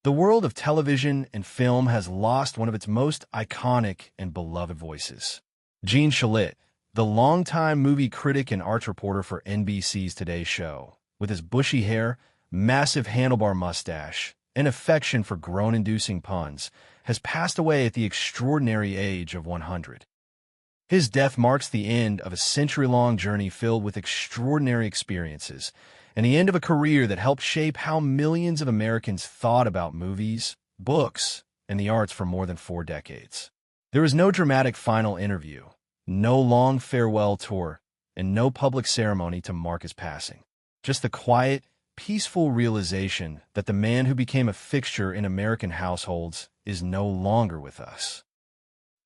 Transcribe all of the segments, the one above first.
The world of television and film has lost one of its most iconic and beloved voices. Gene Shalit, the longtime movie critic and arts reporter for NBC's Today Show, with his bushy hair, massive handlebar mustache, and affection for groan-inducing puns, has passed away at the extraordinary age of 100. His death marks the end of a century-long journey filled with extraordinary experiences, and the end of a career that helped shape how millions of Americans thought about movies, books, and the arts for more than 4 decades. There was no dramatic final interview, no long farewell tour, and no public ceremony to mark his passing. Just the quiet, peaceful realization that the man who became a fixture in American households is no longer with us.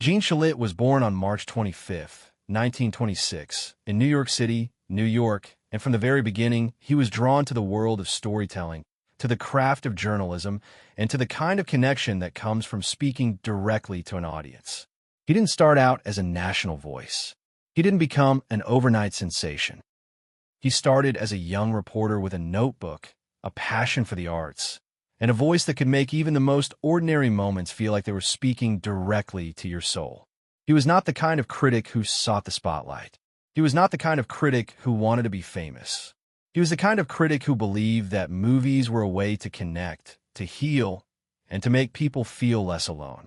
Gene Shalit was born on March 25, 1926, in New York City, New York, and from the very beginning, he was drawn to the world of storytelling, to the craft of journalism, and to the kind of connection that comes from speaking directly to an audience. He didn't start out as a national voice. He didn't become an overnight sensation. He started as a young reporter with a notebook, a passion for the arts, and a voice that could make even the most ordinary moments feel like they were speaking directly to your soul. He was not the kind of critic who sought the spotlight. He was not the kind of critic who wanted to be famous. He was the kind of critic who believed that movies were a way to connect, to heal, and to make people feel less alone.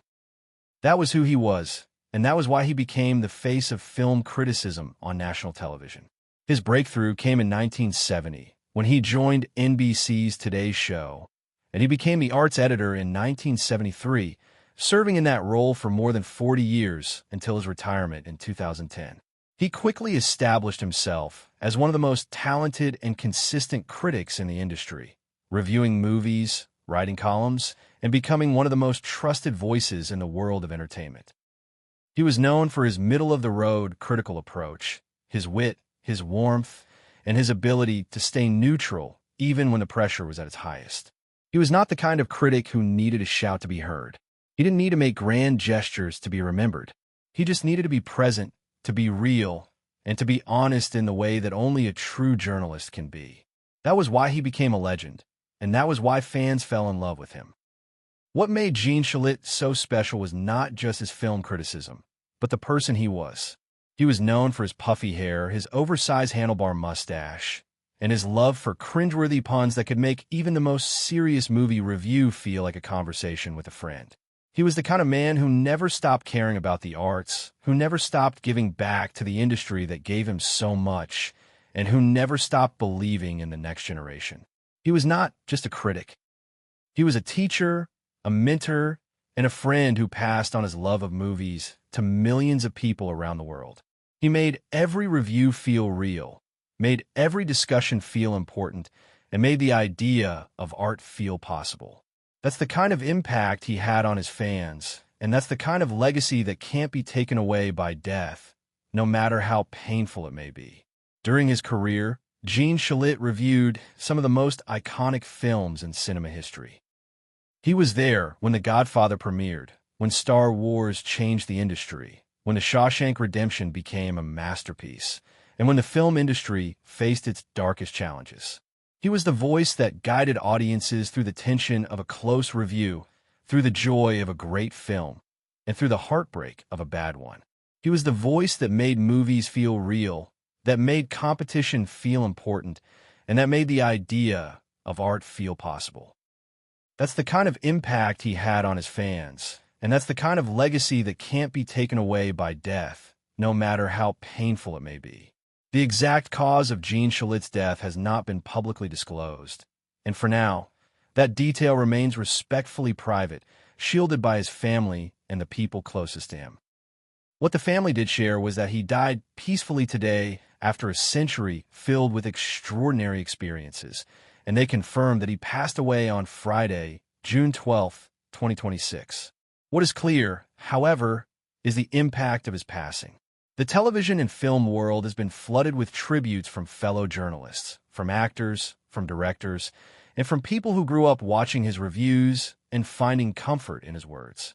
That was who he was, and that was why he became the face of film criticism on national television. His breakthrough came in 1970, when he joined NBC's Today Show, and he became the arts editor in 1973, serving in that role for more than 40 years until his retirement in 2010. He quickly established himself as one of the most talented and consistent critics in the industry, reviewing movies, writing columns, and becoming one of the most trusted voices in the world of entertainment. He was known for his middle-of-the-road critical approach, his wit, his warmth, and his ability to stay neutral even when the pressure was at its highest. He was not the kind of critic who needed a shout to be heard. He didn't need to make grand gestures to be remembered. He just needed to be present, to be real, and to be honest in the way that only a true journalist can be. That was why he became a legend, and that was why fans fell in love with him. What made Gene Shalit so special was not just his film criticism, but the person he was. He was known for his puffy hair, his oversized handlebar mustache, and his love for cringeworthy puns that could make even the most serious movie review feel like a conversation with a friend. He was the kind of man who never stopped caring about the arts, who never stopped giving back to the industry that gave him so much, and who never stopped believing in the next generation. He was not just a critic. He was a teacher, a mentor, and a friend who passed on his love of movies to millions of people around the world. He made every review feel real, made every discussion feel important, and made the idea of art feel possible. That's the kind of impact he had on his fans, and that's the kind of legacy that can't be taken away by death, no matter how painful it may be. During his career, Gene Shalit reviewed some of the most iconic films in cinema history. He was there when The Godfather premiered, when Star Wars changed the industry, when The Shawshank Redemption became a masterpiece, and when the film industry faced its darkest challenges. He was the voice that guided audiences through the tension of a close review, through the joy of a great film, and through the heartbreak of a bad one. He was the voice that made movies feel real, that made competition feel important, and that made the idea of art feel possible. That's the kind of impact he had on his fans, and that's the kind of legacy that can't be taken away by death, no matter how painful it may be. The exact cause of Gene Shalit's death has not been publicly disclosed, and for now, that detail remains respectfully private, shielded by his family and the people closest to him. What the family did share was that he died peacefully today after a century filled with extraordinary experiences, and they confirmed that he passed away on Friday, June 12, 2026. What is clear, however, is the impact of his passing. The television and film world has been flooded with tributes from fellow journalists, from actors, from directors, and from people who grew up watching his reviews and finding comfort in his words.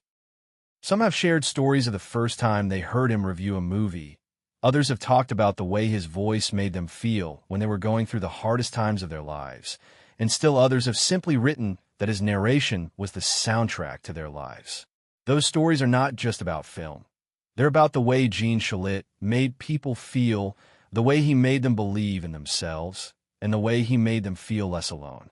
Some have shared stories of the first time they heard him review a movie. Others have talked about the way his voice made them feel when they were going through the hardest times of their lives. And still others have simply written that his narration was the soundtrack to their lives. Those stories are not just about film. They're about the way Gene Shalit made people feel, the way he made them believe in themselves, and the way he made them feel less alone.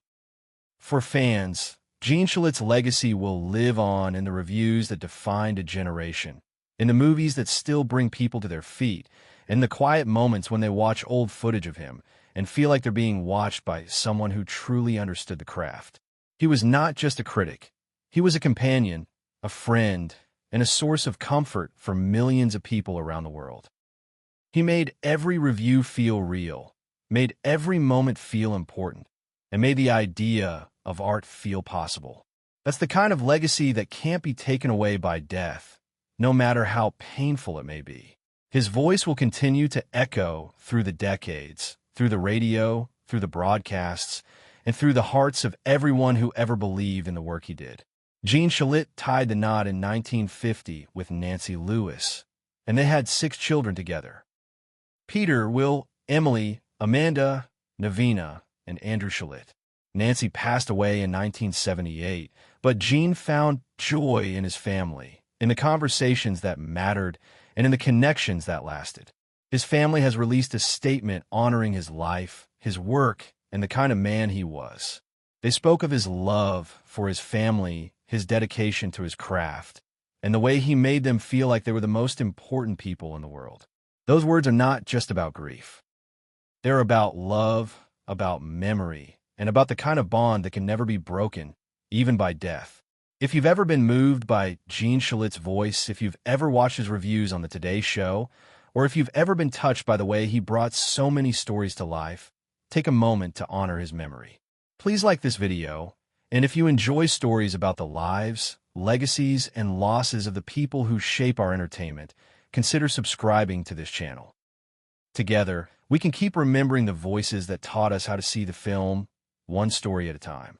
For fans, Gene Shalit's legacy will live on in the reviews that defined a generation, in the movies that still bring people to their feet, in the quiet moments when they watch old footage of him and feel like they're being watched by someone who truly understood the craft. He was not just a critic. He was a companion, a friend, and a source of comfort for millions of people around the world. He made every review feel real, made every moment feel important, and made the idea of art feel possible. That's the kind of legacy that can't be taken away by death, no matter how painful it may be. His voice will continue to echo through the decades, through the radio, through the broadcasts, and through the hearts of everyone who ever believed in the work he did. Gene Shalit tied the knot in 1950 with Nancy Lewis, and they had 6 children together: Peter, Will, Emily, Amanda, Navina, and Andrew Shalit. Nancy passed away in 1978, but Gene found joy in his family, in the conversations that mattered, and in the connections that lasted. His family has released a statement honoring his life, his work, and the kind of man he was. They spoke of his love for his family, his dedication to his craft, and the way he made them feel like they were the most important people in the world. Those words are not just about grief. They're about love, about memory, and about the kind of bond that can never be broken, even by death. If you've ever been moved by Gene Shalit's voice, if you've ever watched his reviews on The Today Show, or if you've ever been touched by the way he brought so many stories to life, take a moment to honor his memory. Please like this video, and if you enjoy stories about the lives, legacies, and losses of the people who shape our entertainment, consider subscribing to this channel. Together, we can keep remembering the voices that taught us how to see the film, one story at a time.